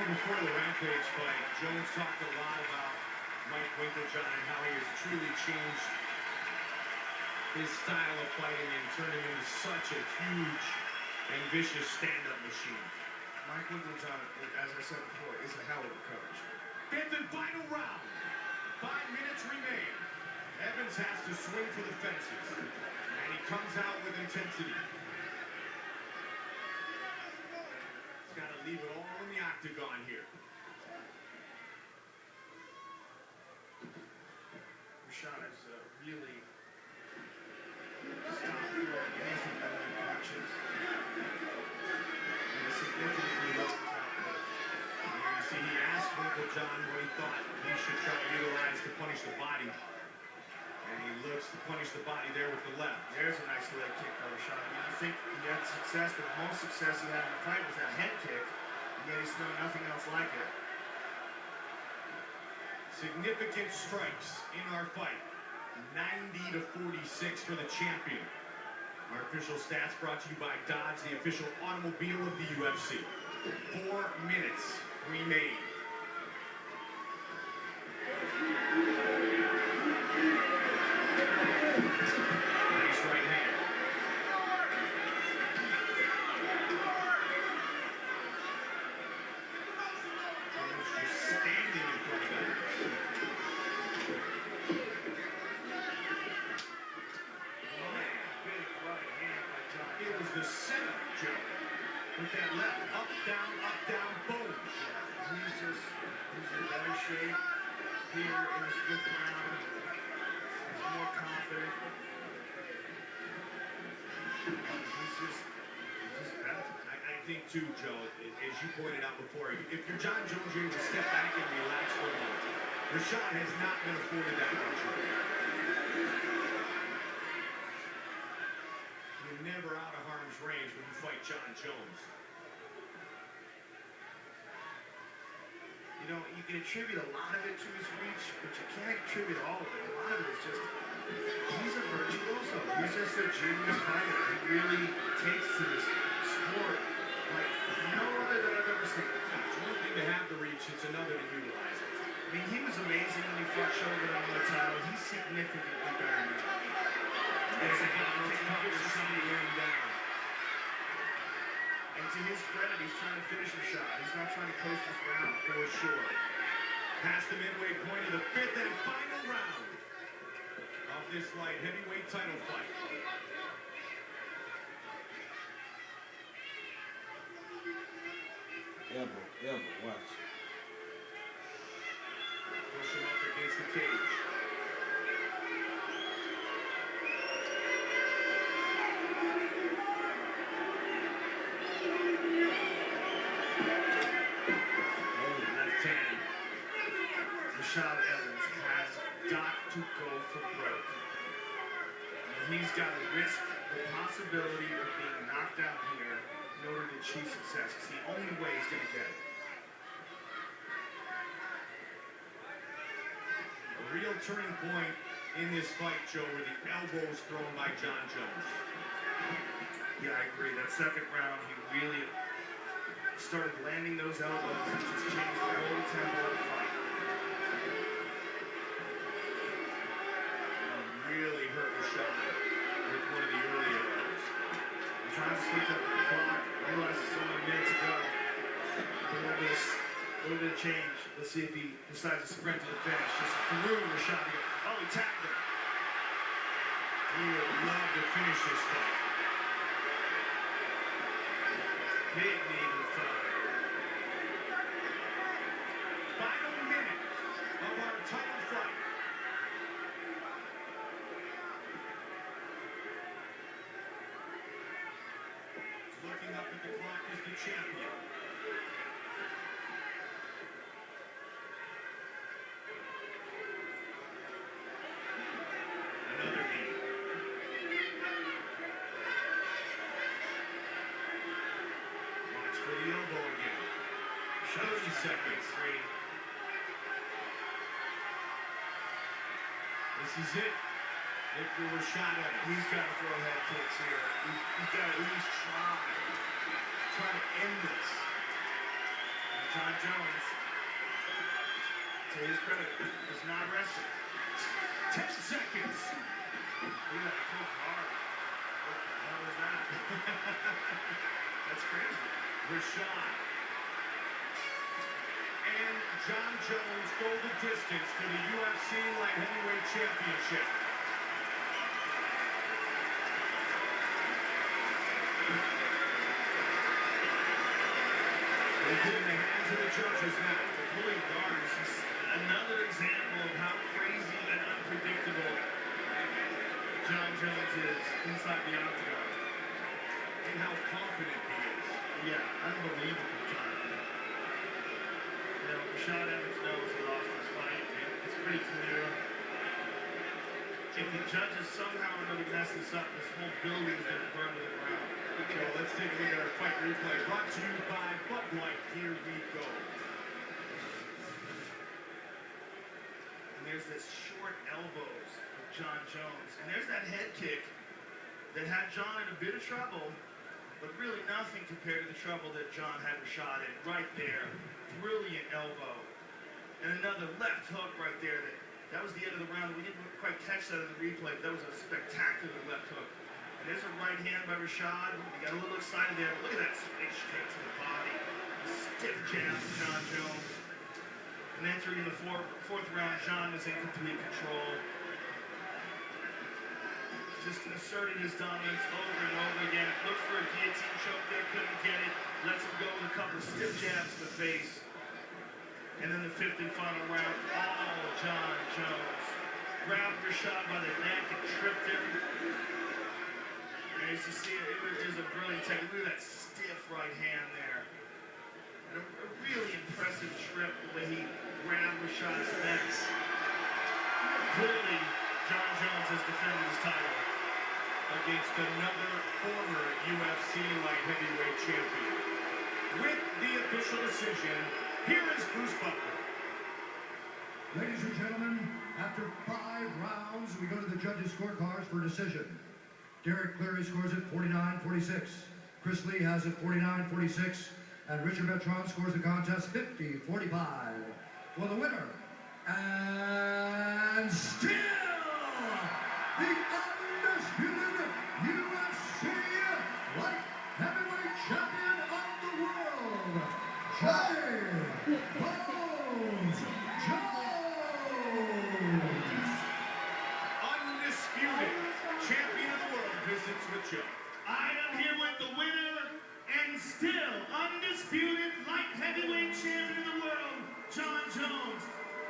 before the Rampage fight, Jones talked a lot about Mike Winkeljohn and how he has truly changed his style of fighting and turned him into such a huge and vicious stand-up machine. Mike Winkeljohn, as I said before, is a hell of a coach. Fifth and final round. 5 minutes remain. Evans has to swing for the fences, and he comes out with intensity. He's got to leave it all in the octagon here. Rashad has really stopped throwing anything better than punches. And a significantly low top. Here you see he asked Winkeljohn what he thought he should try to utilize to punish the body. And he looks to punish the body there with the left. There's a nice leg kick by Rashad. You think he had success, but the most success he had in the fight was that head kick, and yet he's thrown nothing else like it. Significant strikes in our fight. 90 to 46 for the champion. Our official stats brought to you by Dodge, the official automobile of the UFC. 4 minutes remain. Nice right hand. Jones just standing in front of him. Big right hand by John. It was the setup, Joe. With that left up, down, boom. He's in better shape here in his 5th round. He's more confident. He's just better. I think too, Joe, as you pointed out before, if you're John Jones, you need to step back and relax for a moment. Rashad has not been afforded that luxury. You're never out of harm's range when you fight John Jones. You know, you can attribute a lot of it to his reach, but you can't attribute all of it. A lot of it is just, he's a virtuoso. He's just a genius fighter. He really takes to this sport like no other that I've ever seen. It's one thing to have the reach, it's another to utilize it. I mean, he was amazing when he fought Suga on the title. He's significantly better now. There's a Rashad wearing down. And to his credit, he's trying to finish the shot. He's not trying to coast this round. For sure. Past the midway point of the 5th and final round of this light heavyweight title fight. Elbow, watch. Push him up against the cage. Rashad Evans has got to go for broke. And he's got to risk the possibility of being knocked out here in order to achieve success. It's the only way he's going to get it. A real turning point in this fight, Joe, were the elbows thrown by John Jones. Yeah, I agree. That 2nd round, he really started landing those elbows and just changed the whole tempo of the fight. Really hurt Rashad with one of the early elbows. I'm trying to sleep up the clock. I realize it's only minutes ago. A little bit of change. Let's see if he decides to sprint to the finish. Just threw Rashad again. Oh, he tagged him. He would love to finish this fight. Big knee to the thigh. Final minute of our title fight. Looking up at the clock is the champion. Another knee. Watch for the elbow again. 30 seconds. This is it. If there were Rashad Evans. He's got to throw head kicks here. He's got to at least try to end this. John Jones, to his credit, is not resting. 10 seconds. Look at that, pulled hard. What the hell is that? That's crazy. Rashad. And John Jones go the distance for the UFC Light Heavyweight Championship. It's in the hands of the judges now. The pulling guards is another example of how crazy and unpredictable John Jones is inside the octagon. And how confident he is. Yeah, unbelievable time. You know, Rashad Evans knows he lost this fight. It's pretty clear. If the judges somehow or another mess this up, this whole building is going to burn to the ground. Okay, well, let's take a look at our fight replay. Brought to you by Bud Light. Here we go. And there's this short elbows of John Jones. And there's that head kick that had John in a bit of trouble, but really nothing compared to the trouble that John had Rashad in. Right there. Brilliant elbow. And another left hook right there. That was the end of the round. We didn't quite catch that in the replay, but that was a spectacular left hook. And there's a right hand by Rashad. He got a little excited there. But look at that space kick to the body. Stiff jab to John Jones. And entering the fourth round, John was in complete control. Just asserting his dominance over and over again. Looked for a guillotine choke there, couldn't get it. Lets him go with a couple of stiff jabs to the face. And then the fifth and final round, all John Jones. Grabbed Rashad by the neck and tripped him. And as you see, it was a brilliant technique. Look at that stiff right hand there. And a really impressive trip the way he grabbed Rashad's neck. Clearly, John Jones has defended his title Against another former UFC Light Heavyweight Champion. With the official decision, here is Bruce Butler. Ladies and gentlemen, after 5 rounds, we go to the judges' scorecards for decision. Derek Cleary scores it 49-46. Chris Lee has it 49-46. And Richard Bertrand scores the contest 50-45. For the winner, and still the undisputed UFC Light Heavyweight Champion of the world, Johnny Bones Jones. Undisputed champion of the world visits with Joe. I am here with the winner and still undisputed light heavyweight champion of the world, John Jones.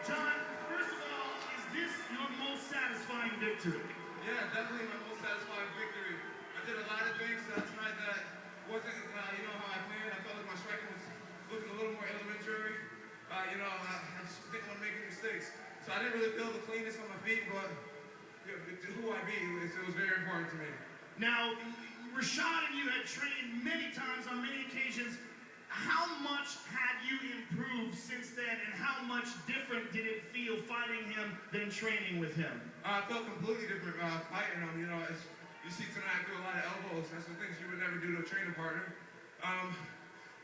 John, first of all, is this your most satisfying victory? Yeah, definitely my most satisfying victory. I did a lot of things tonight that wasn't, you know, how I planned. I felt like my striking was looking a little more elementary. I just didn't want to make any mistakes. So I didn't really feel the cleanness on my feet, but who I beat, it was very important to me. Now, Rashad and you had trained many times on many occasions. How much had you improved since then, and how much different did it feel fighting him than training with him? I felt completely different fighting him. You know, as you see tonight, I do a lot of elbows. That's the things you would never do to a training partner. And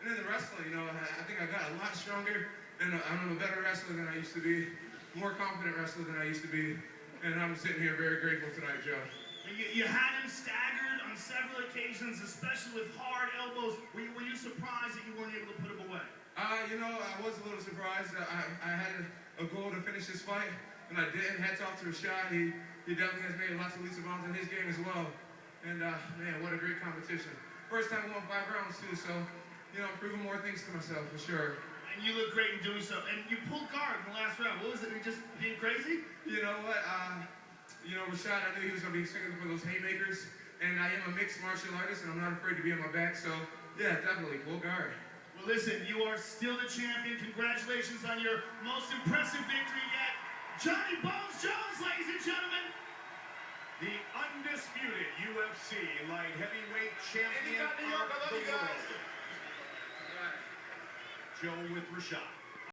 then the wrestling, you know, I think I got a lot stronger, and I'm a better wrestler than I used to be, more confident wrestler than I used to be, and I'm sitting here very grateful tonight, Joe. You had him staggered on several occasions, especially with hard elbows. Were you surprised that you weren't able to put him away? You know, I was a little surprised. I had a goal to finish this fight, and I didn't. Hats off to Rashad. He definitely has made lots of leaps and bounds in his game as well. And, man, what a great competition. First time I won 5 rounds, too, so, you know, I'm proving more things to myself, for sure. And you look great in doing so. And you pulled guard in the last round. What was it? You just being crazy? You know what? You know, Rashad, I knew he was going to be swinging for those haymakers, and I am a mixed martial artist, and I'm not afraid to be on my back, so, yeah, definitely, pull guard. Well, listen, you are still the champion. Congratulations on your most impressive victory yet. Johnny Bones Jones, ladies and gentlemen. The undisputed UFC Light Heavyweight Champion New York, I love of you the guys. world. Joe with Rashad.